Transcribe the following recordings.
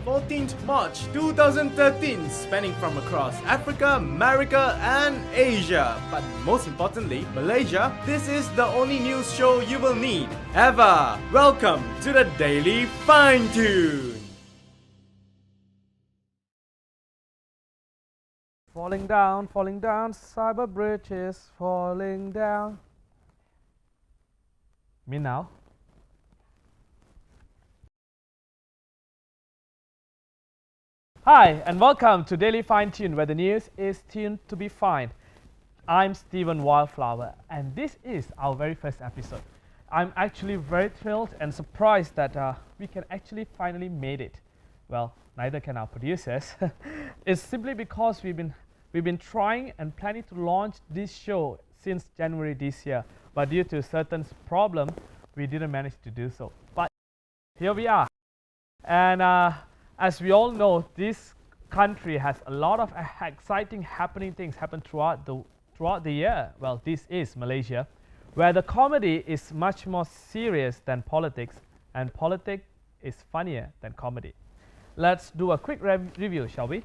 14th March 2013, spanning from across Africa, America, and Asia. But most importantly, Malaysia, this is the only news show you will need ever. Welcome to the Daily Fine Tune. Falling down, cyber bridge is falling down. Me now? Hi, and welcome to Daily Fine Tune, where the news is tuned to be fine. I'm Stephen Wildflower, and this is our very first episode. I'm actually very thrilled and surprised that we can actually finally made it. Well, neither can our producers. It's simply because we've been trying and planning to launch this show since January this year, but due to certain problem, we didn't manage to do so. But here we are, and as we all know, this country has a lot of exciting happening things happen throughout the year. Well, this is Malaysia, where the comedy is much more serious than politics, and politics is funnier than comedy. Let's do a quick review, shall we?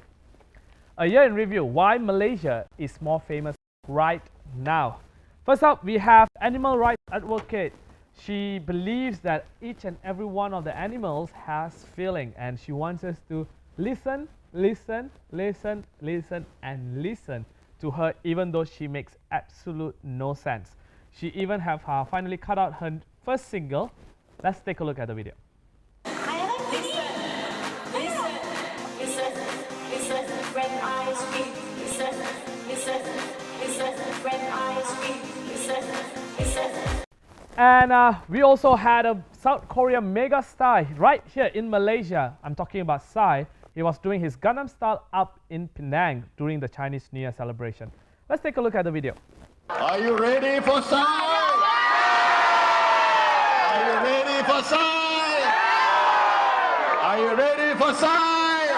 A year in review, why Malaysia is more famous right now. First up, we have animal rights advocate. She believes that each and every one of the animals has feeling, and she wants us to listen, and listen to her, even though she makes absolute no sense. She even have finally cut out her first single. Let's take a look at the video. Listen, when I speak. Listen, when I speak. Listen. And we also had a South Korea mega star right here in Malaysia. I'm talking about Psy. He was doing his Gangnam Style up in Penang during the Chinese New Year celebration. Let's take a look at the video. Are you ready for Psy? Are you ready for Psy? Are you ready for Psy?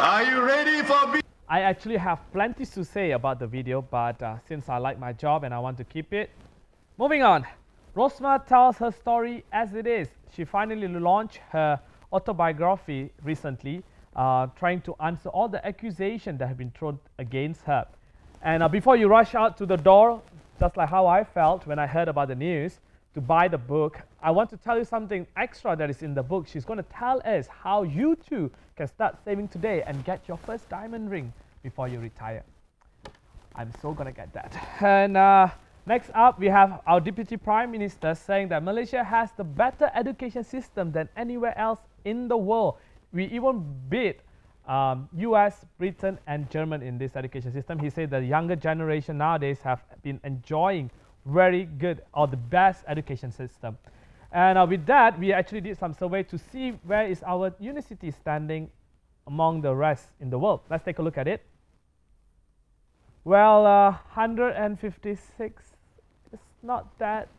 Are you ready for B? I actually have plenty to say about the video, but since I like my job and I want to keep it. Moving on, Rosmah tells her story as it is. She finally launched her autobiography recently, trying to answer all the accusations that have been thrown against her. And before you rush out to the door, just like how I felt when I heard about the news, to buy the book, I want to tell you something extra that is in the book. She's going to tell us how you too can start saving today and get your first diamond ring before you retire. I'm so going to get that. And next up, we have our Deputy Prime Minister saying that Malaysia has the better education system than anywhere else in the world. We even beat US, Britain, and Germany in this education system. He said the younger generation nowadays have been enjoying very good or the best education system. And with that, we actually did some survey to see where is our university standing among the rest in the world. Let's take a look at it. Well, 156 is not that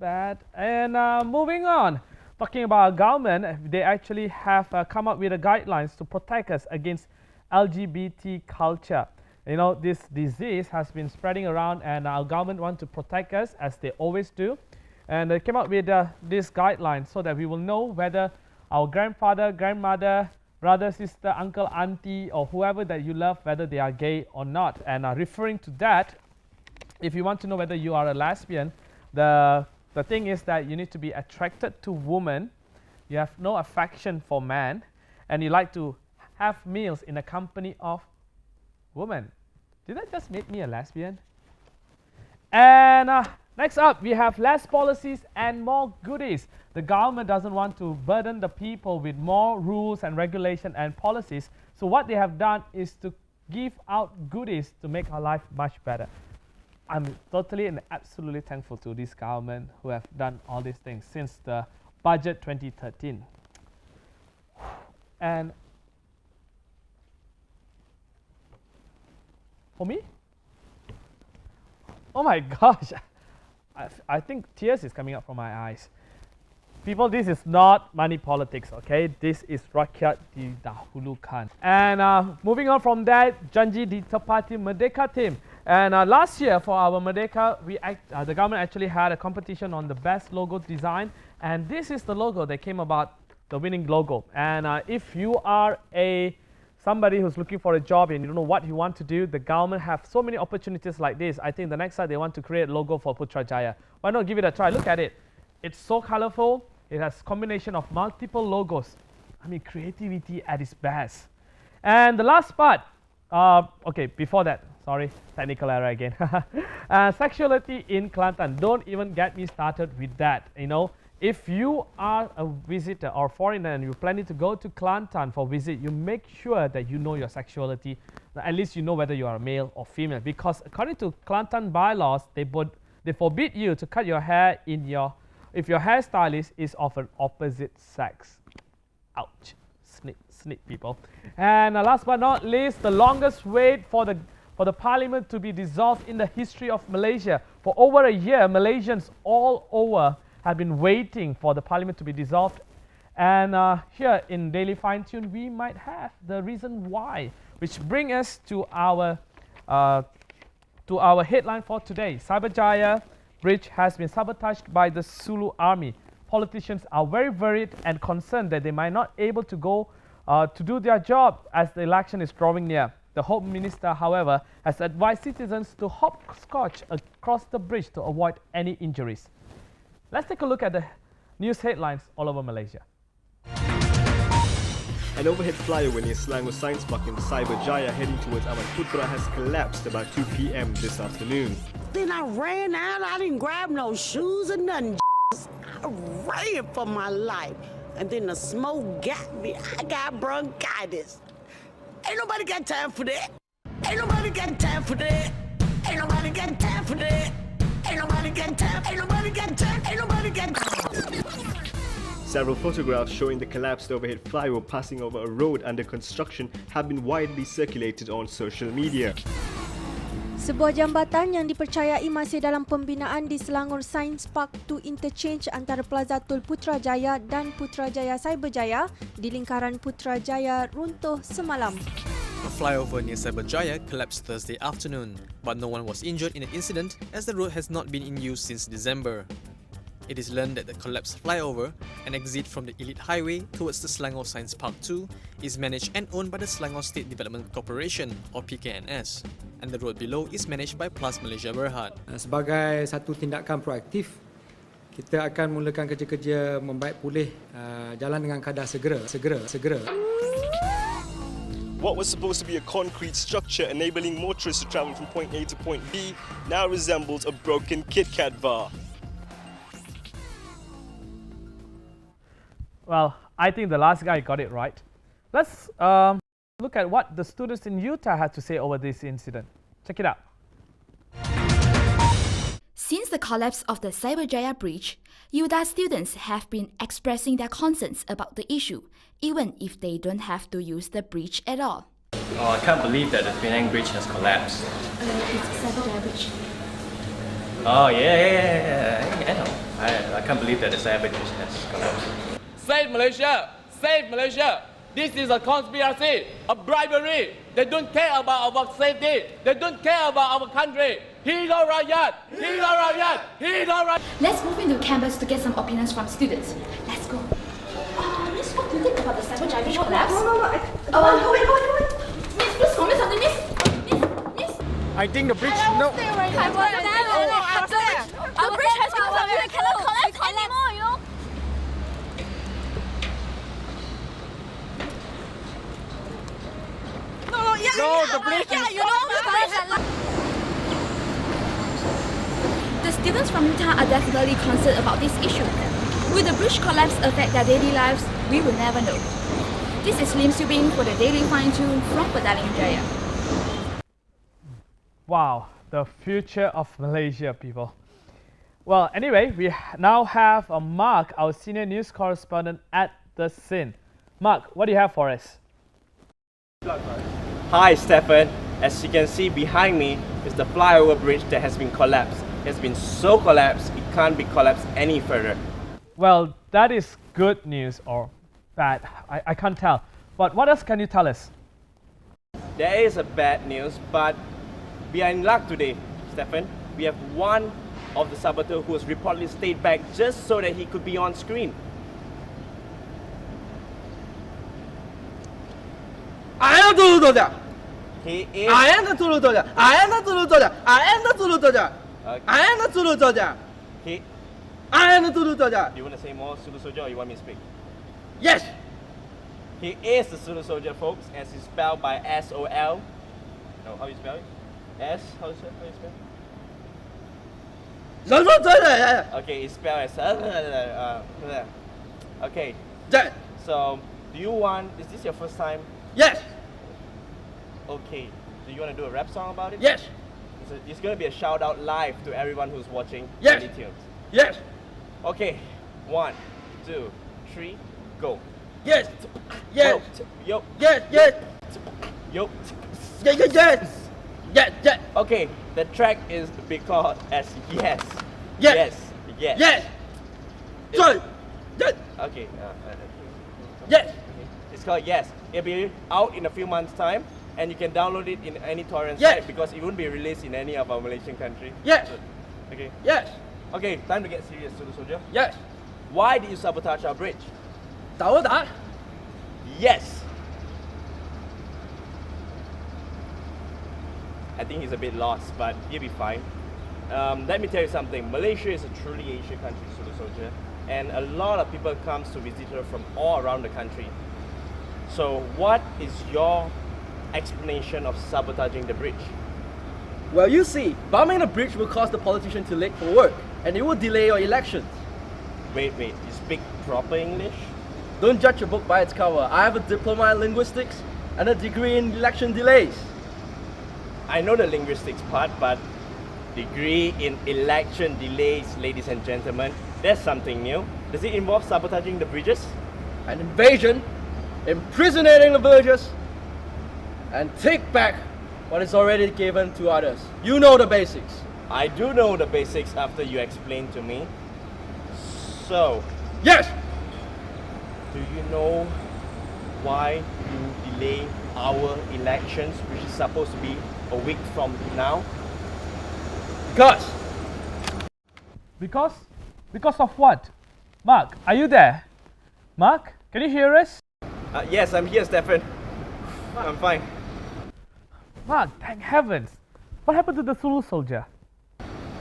bad. And moving on, talking about our government, they actually have come up with the guidelines to protect us against LGBT culture. You know, this disease has been spreading around, and our government want to protect us as they always do. And they came up with this guideline so that we will know whether our grandfather, grandmother, brother, sister, uncle, auntie, or whoever that you love, whether they are gay or not. And referring to that, if you want to know whether you are a lesbian, the thing is that you need to be attracted to women, you have no affection for man, and you like to have meals in the company of women. Did that just make me a lesbian? And next up, we have less policies and more goodies. The government doesn't want to burden the people with more rules and regulation and policies. So what they have done is to give out goodies to make our life much better. I'm totally and absolutely thankful to this government who have done all these things since the budget 2013. And for me? Oh my gosh, I think tears is coming up from my eyes. People, this is not money politics, okay? This is rakyat didahulukan. And moving on from that, Janji Ditapati Merdeka team. And last year for our Merdeka, the government actually had a competition on the best logo design. And this is the logo that came about the winning logo. And if you are somebody who's looking for a job and you don't know what you want to do, the government have so many opportunities like this. I think the next time they want to create a logo for Putrajaya. Why not give it a try? Look at it. It's so colorful. It has combination of multiple logos. I mean, creativity at its best. And the last part, okay, before that, sorry, technical error again. Sexuality in Kelantan. Don't even get me started with that. You know, if you are a visitor or foreigner and you're planning to go to Kelantan for visit, you make sure that you know your sexuality. At least you know whether you are a male or female. Because according to Kelantan bylaws, they forbid you to cut your hair if your hairstylist is of an opposite sex. Ouch. Snip people. And last but not least, the longest wait for the parliament to be dissolved in the history of Malaysia. For over a year, Malaysians all over have been waiting for the parliament to be dissolved. And here in Daily Fine Tune, we might have the reason why, which brings us to our headline for today. Cyberjaya Bridge has been sabotaged by the Sulu army. Politicians are very worried and concerned that they might not able to go to do their job as the election is drawing near. The Home Minister, however, has advised citizens to hopscotch across the bridge to avoid any injuries. Let's take a look at the news headlines all over Malaysia. An overhead flyover near Selangor Science Park in Cyberjaya heading towards Ahmad Putra has collapsed about 2 p.m. this afternoon. Then I ran out. I didn't grab no shoes or nothing. I ran for my life. And then the smoke got me. I got bronchitis. Ain't nobody got time for that. Ain't nobody got time for that. Ain't nobody got time for that. Ain't nobody got time. Ain't nobody got time. Ain't nobody got time. Several photographs showing the collapsed overhead flyover passing over a road under construction have been widely circulated on social media. Sebuah jambatan yang dipercayai masih dalam pembinaan di Selangor Science Park 2 interchange antara Plaza Tol Putrajaya dan Putrajaya Cyberjaya di lingkaran Putrajaya runtuh semalam. A flyover near Cyberjaya collapsed Thursday afternoon, but no one was injured in the incident as the road has not been in use since December. It is learned that the collapsed flyover, an exit from the Elite Highway towards the Selangor Science Park 2, is managed and owned by the Selangor State Development Corporation or PKNS, and the road below is managed by Plus Malaysia Berhad. Sebagai satu tindakan proaktif, kita akan mulakan kerja-kerja membaik pulih jalan dengan kadar segera. What was supposed to be a concrete structure enabling motorists to travel from point A to point B now resembles a broken Kit Kat bar. Well, I think the last guy got it right. Let's look at what the students in Utah had to say over this incident. Check it out. Since the collapse of the Cyberjaya Bridge, Utah students have been expressing their concerns about the issue, even if they don't have to use the bridge at all. Oh, I can't believe that the Penang Bridge has collapsed. It's Cyberjaya Bridge. Oh, yeah, I know. I can't believe that the Cyber Bridge has collapsed. Save Malaysia! Save Malaysia! This is a conspiracy, a bribery. They don't care about our safety. They don't care about our country. Hidup rakyat! Hidup rakyat! Hidup rakyat! Let's move into campus to get some opinions from students. Let's go. Miss, what do you think about the Cyberjaya Bridge collapse? No. Wait. Miss, please comment something, Miss. Miss. I think the bridge. No. The bridge has collapsed. It cannot collapse anymore, you know. No, the bridge. The students from Utah are definitely concerned about this issue. Will the bridge collapse affect their daily lives? We will never know. This is Lim Subing for the Daily Fine Tune from Petaling Jaya. Wow, the future of Malaysia, people. Well, anyway, we now have Mark, our senior news correspondent at the scene. Mark, what do you have for us? Hi, Stefan. As you can see behind me is the flyover bridge that has been collapsed. It has been so collapsed, it can't be collapsed any further. Well, that is good news or bad. I can't tell. But what else can you tell us? There is a bad news, but we are in luck today, Stefan. We have one of the saboteur who has reportedly stayed back just so that he could be on screen. Zulu soldier. He is. I am the Zulu soldier. I am the Zulu soldier. I am the Zulu soldier. Okay. I am the Zulu soldier. He. I am the Zulu soldier. Do you want to say more Zulu soldier or you want me to speak? Yes. He is the Zulu soldier, folks, as it's spelled by S-O-L. No, how you spell it? S? How you spell it? Zulu soldier. Okay, it's spelled as okay. Yes. So, do you want? Is this your first time? Yes. Okay. Do you want to do a rap song about it? Yes. It's going to be a shout out live to everyone who's watching. Yes. Daily Tunes. Yes. Okay. 1, 2, 3, go. Yes. Yes. Yo. Yes. Yes. Yo. Yes. Yes. Yes. Yes. Yes. Okay. The track is because as yes. Yes. Yes. Yes. Yes. Sorry. Yes. Okay. Yes. It's called Yes. It'll be out in a few months' time, and you can download it in any torrent Yes. site because it won't be released in any of our Malaysian country. Yes. Okay. Yes. Okay. Time to get serious, Zulu soldier. Yes. Why did you sabotage our bridge? Tahu tak? Yes. I think he's a bit lost, but he'll be fine. Let me tell you something. Malaysia is a truly Asian country, Zulu soldier, and a lot of people comes to visit her from all around the country. So, what is your explanation of sabotaging the bridge? Well, you see, bombing the bridge will cause the politician to late for work, and it will delay your elections. Wait, you speak proper English? Don't judge a book by its cover. I have a diploma in linguistics and a degree in election delays. I know the linguistics part, but degree in election delays, ladies and gentlemen, that's something new. Does it involve sabotaging the bridges? An invasion, imprisoning the villagers, and take back what is already given to others. You know the basics. I do know the basics after you explained to me. So, yes! Do you know why you delay our elections, which is supposed to be a week from now? Because of what? Mark, are you there? Mark, can you hear us? Yes, I'm here, Stefan. I'm fine. Mark, thank heavens. What happened to the Zulu soldier?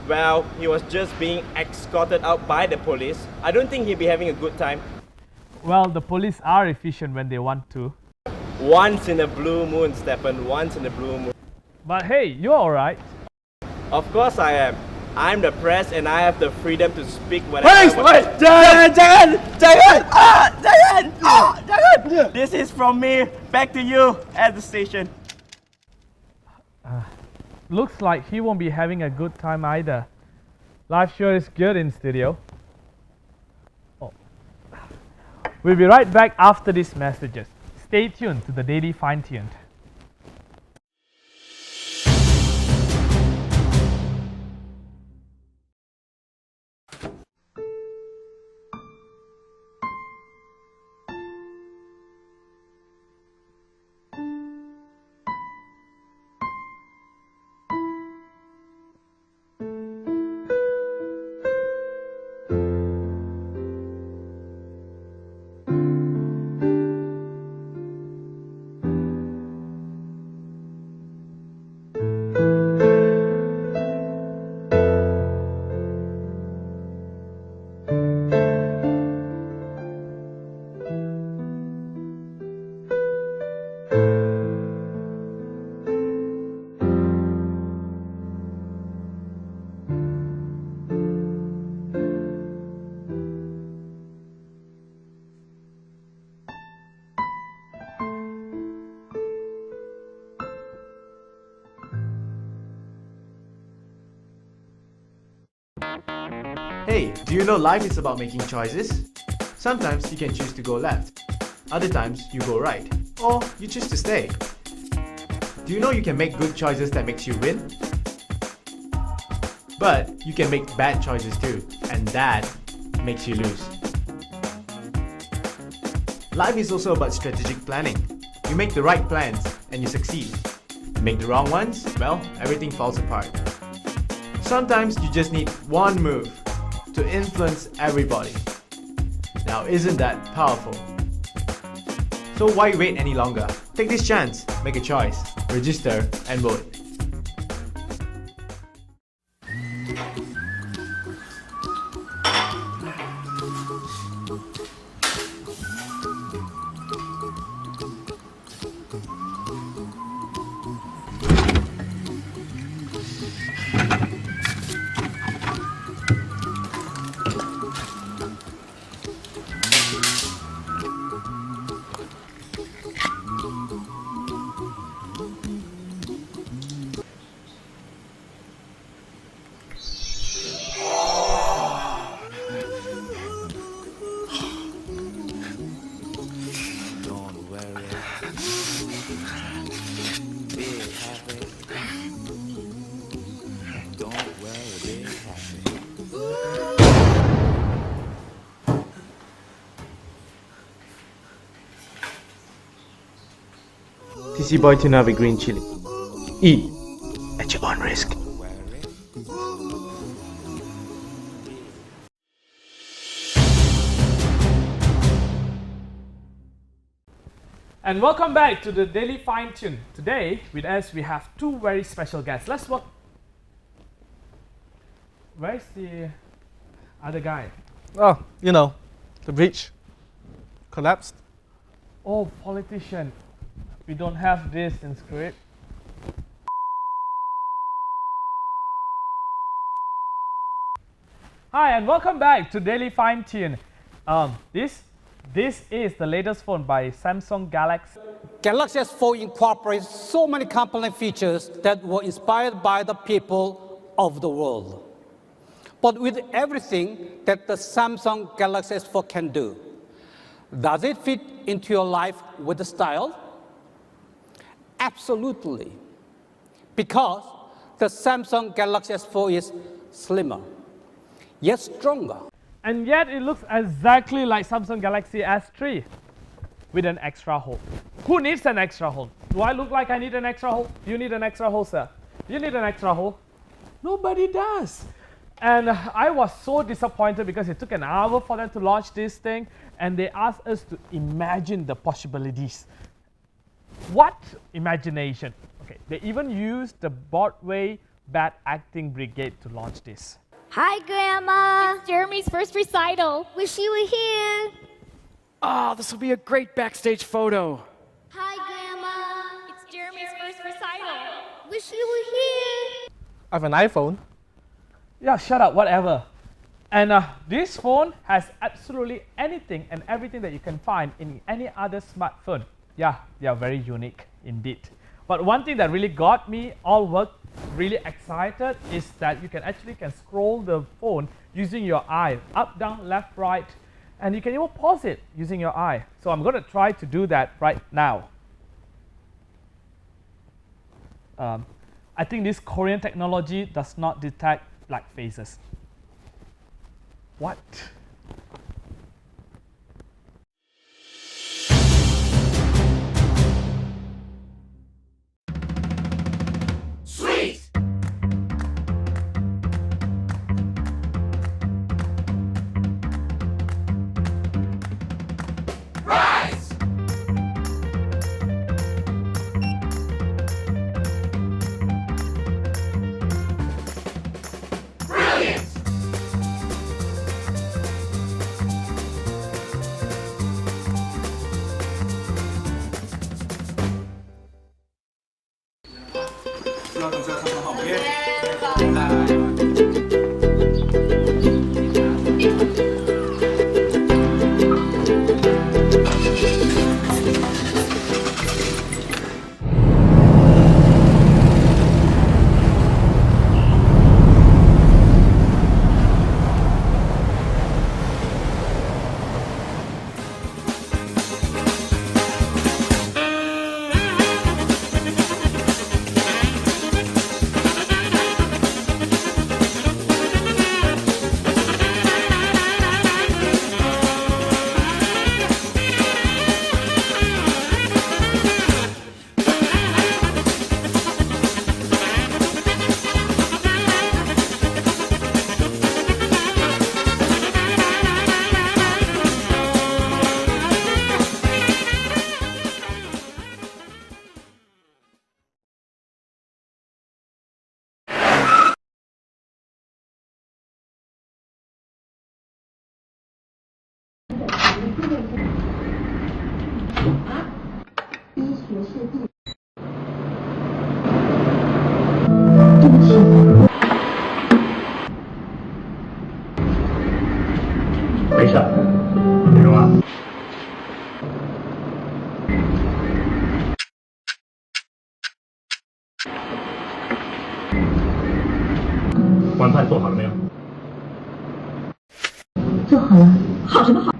Well, he was just being escorted out by the police. I don't think he'll be having a good time. Well, the police are efficient when they want to. Once in a blue moon, Stefan. Once in a blue moon. But hey, you're alright. Of course I am. I'm the press and I have the freedom to speak whatever Police! I want. Jangan! This is from me. Back to you at the station. Looks like he won't be having a good time either. Life sure is good in studio. Oh. We'll be right back after these messages. Stay tuned to the Daily Fine Tuned. Hey, do you know life is about making choices? Sometimes you can choose to go left. Other times you go right. Or you choose to stay. Do you know you can make good choices that makes you win? But you can make bad choices too, and that makes you lose. Life is also about strategic planning. You make the right plans and you succeed. You make the wrong ones, well, everything falls apart. Sometimes you just need one move to influence everybody. Now, isn't that powerful? So why wait any longer? Take this chance, make a choice, register and vote. TC Boy Tuna with green chili. Eat at your own risk. And welcome back to the Daily Fine Tune. Today, with us, we have two very special guests. Let's walk. Where's the other guy? Oh, you know, the bridge collapsed. Oh, politician. We don't have this in script. Hi, and welcome back to Daily Fine Tune. This is the latest phone by Samsung Galaxy. Galaxy S4 incorporates so many compelling features that were inspired by the people of the world. But with everything that the Samsung Galaxy S4 can do, does it fit into your life with the style? Absolutely. Because the Samsung Galaxy S4 is slimmer, yet stronger. And yet it looks exactly like Samsung Galaxy S3 with an extra hole. Who needs an extra hole? Do I look like I need an extra hole? Do you need an extra hole, sir? Do you need an extra hole? Nobody does. And I was so disappointed because it took an hour for them to launch this thing and they asked us to imagine the possibilities. What imagination? Okay, they even used the Broadway Bad Acting Brigade to launch this. Hi, Grandma. It's Jeremy's first recital. Wish you were here. Oh, this will be a great backstage photo. Hi, Grandma. It's Jeremy's first recital. Wish you were here. I have an iPhone. Yeah, shut up, whatever. And this phone has absolutely anything and everything that you can find in any other smartphone. Yeah, they are very unique indeed. But one thing that really got me all worked really excited is that you can scroll the phone using your eye, up, down, left, right, and you can even pause it using your eye. So I'm going to try to do that right now. I think this Korean technology does not detect black faces. What? Sweet! Rise! Brilliant! 案做好了没有？做好了，好什么好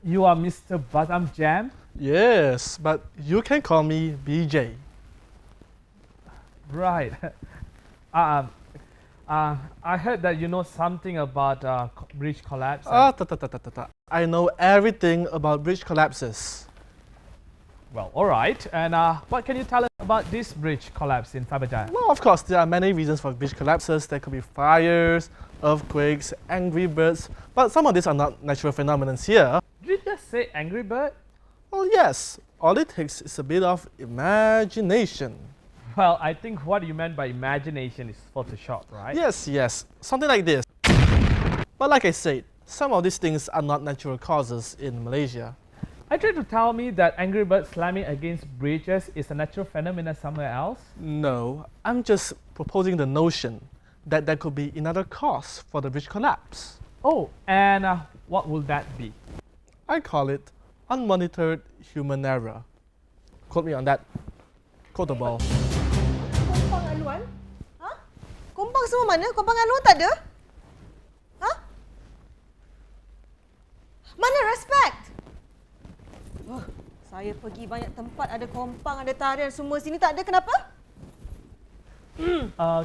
？You are Mr. Batam Jam? Yes, but you can call me BJ. Right. I heard that you know something about bridge collapse. I know everything about bridge collapses. Well, all right. And what can you tell us about this bridge collapse in Cyberjaya? Well, of course, there are many reasons for bridge collapses. There could be fires, earthquakes, angry birds, but some of these are not natural phenomena here. Did you just say angry bird? Well, yes. All it takes is a bit of imagination. Well, I think what you meant by imagination is Photoshop, right? Yes. Something like this. But like I said, some of these things are not natural causes in Malaysia. Are you trying to tell me that angry birds slamming against bridges is a natural phenomenon somewhere else? No, I'm just proposing the notion that there could be another cause for the bridge collapse. Oh, and what will that be? I call it unmonitored human error. Quote me on that. Quotable. Kompang aluan? Ha? Kompang semua mana? Kompang aluan tak ada? Ha? Mana respect? Saya pergi banyak tempat, ada kompang, ada tarian, semua sini tak ada. Kenapa?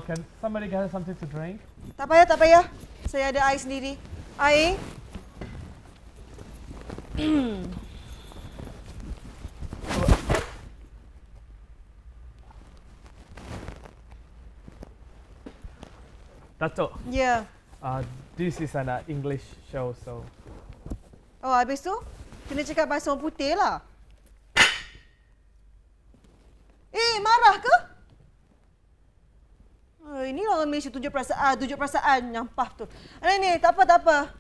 Can somebody get something to drink? Tak payah. Saya ada air sendiri. Air. Dato'. Ya. This is an English show, so. Oh, habis tu? Kena cakap bahasa orang putih lah. Marah ke? Ini orang Malaysia tunjuk perasaan nyampah tu. Ni, tak apa.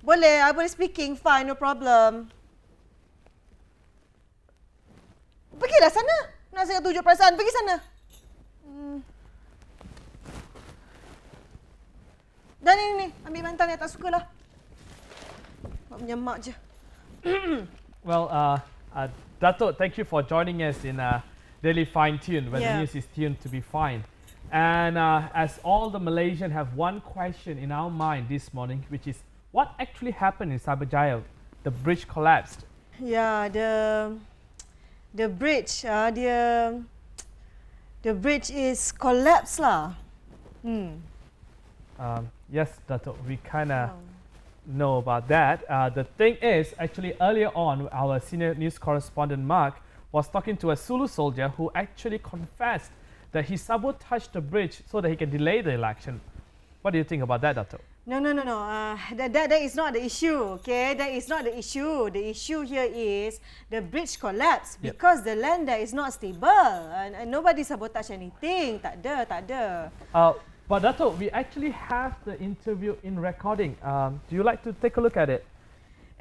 Boleh, I boleh speaking, fine, no problem. Pergilah sana. Nak saya tunjuk perasaan, pergi sana. Dan ini, ambil bantal yang tak suka lah. Menyemak je. Well, Dato', thank you for joining us in Daily Fine Tune, where the news is tuned to be fine. And as all the Malaysians have one question in our mind this morning, which is, what actually happened in Cyberjaya? The bridge collapsed. Yeah, the bridge, the bridge is collapsed lah. Yes, Dato', we kind of know about that. The thing is, actually earlier on, our senior news correspondent Mark was talking to a Sulu soldier who actually confessed that he sabotaged the bridge so that he can delay the election. What do you think about that, Dato'? No. That is not the issue, okay? That is not the issue. The issue here is the bridge collapsed because the land there is not stable and nobody sabotage anything. Tak ada. But Dato', we actually have the interview in recording. Do you like to take a look at it?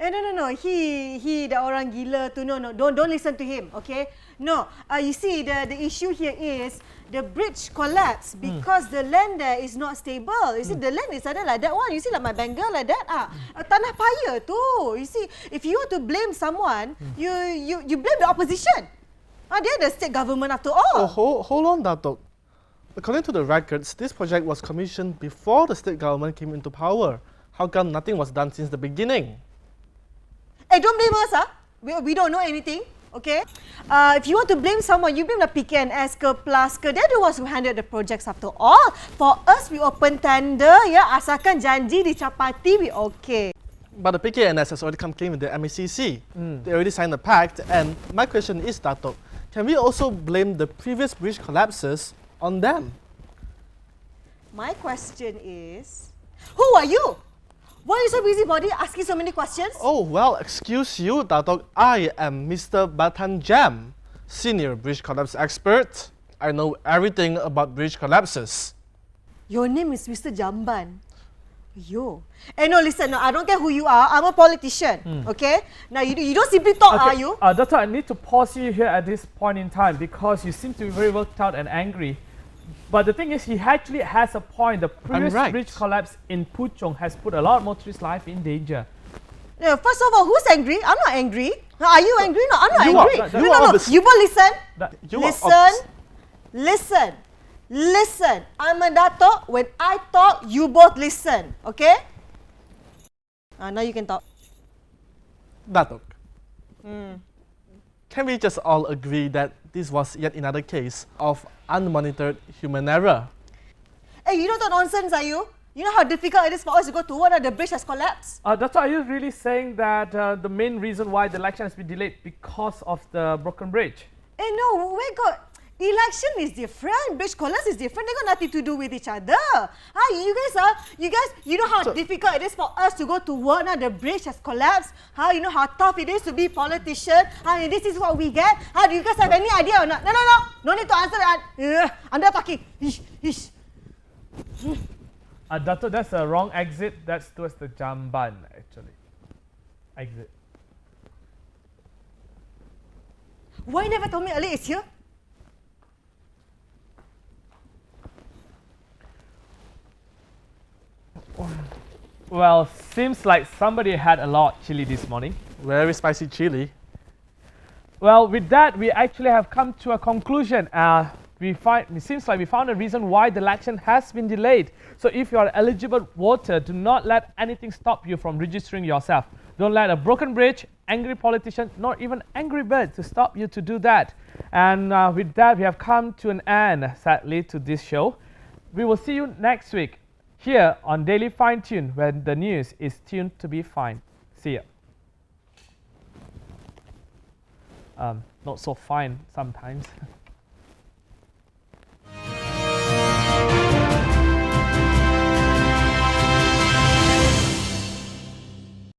No. He the orang gila tu. No. Don't listen to him, okay? No. You see, the issue here is the bridge collapsed because the land there is not stable. You see, the land is like that one. You see, like my Bengal like that. Tanah paya tu. You see, if you want to blame someone, you blame the opposition. They're the state government after all. Hold on, Dato'. According to the records, this project was commissioned before the state government came into power. How come nothing was done since the beginning? Don't blame us, We don't know anything, okay? If you want to blame someone, you blame the PKNS ke PLAS ke. They're the ones who handled the projects after all. For us, we open tender, asalkan janji dicapati, we okay. But the PKNS has already come clean with the MECC. They already signed the pact, and my question is, Dato', can we also blame the previous bridge collapses on them? My question is, who are you? Why are you so busybody asking so many questions? Oh, well, excuse you, Dato'. I am Mr. Batan Jam, senior bridge collapse expert. I know everything about bridge collapses. Your name is Mr. Jamban. Yo. No, listen, no, I don't care who you are. I'm a politician, okay? Now, you don't simply talk, are you? Dato', I need to pause you here at this point in time because you seem to be very worked out and angry. But the thing is, he actually has a point. The previous bridge collapse in Puchong has put a lot of motorists' life in danger. Yeah, first of all, who's angry? I'm not angry. Are you angry? No, I'm not You angry. are. No. You both listen. You are Listen. I'm a Dato'. When I talk, you both listen. Okay? Now you can talk. Dato', can we just all agree that this was yet another case of unmonitored human error? Hey, you don't talk nonsense, are you? You know how difficult it is for us to go to work now the bridge has collapsed? Dato', are you really saying that the main reason why the election has been delayed because of the broken bridge? Hey, no, we got... Election is different, bridge collapse is different. They got nothing to do with each other. You know how difficult it is for us to go to work now the bridge has collapsed. You know how tough it is to be politician. This is what we get. Do you guys have any idea or not? No need to answer that. I'm not talking. Dato', that's a wrong exit. That's towards the Jamban, actually. Exit. Why you never told me earlier it's here? Well, seems like somebody had a lot of chili this morning. Very spicy chili. Well, with that, we actually have come to a conclusion. It seems like we found a reason why the election has been delayed. So if you are an eligible voter, do not let anything stop you from registering yourself. Don't let a broken bridge, angry politician, nor even angry bird to stop you to do that. And with that, we have come to an end, sadly, to this show. We will see you next week here on Daily Fine Tune, where the news is tuned to be fine. See ya. Not so fine sometimes.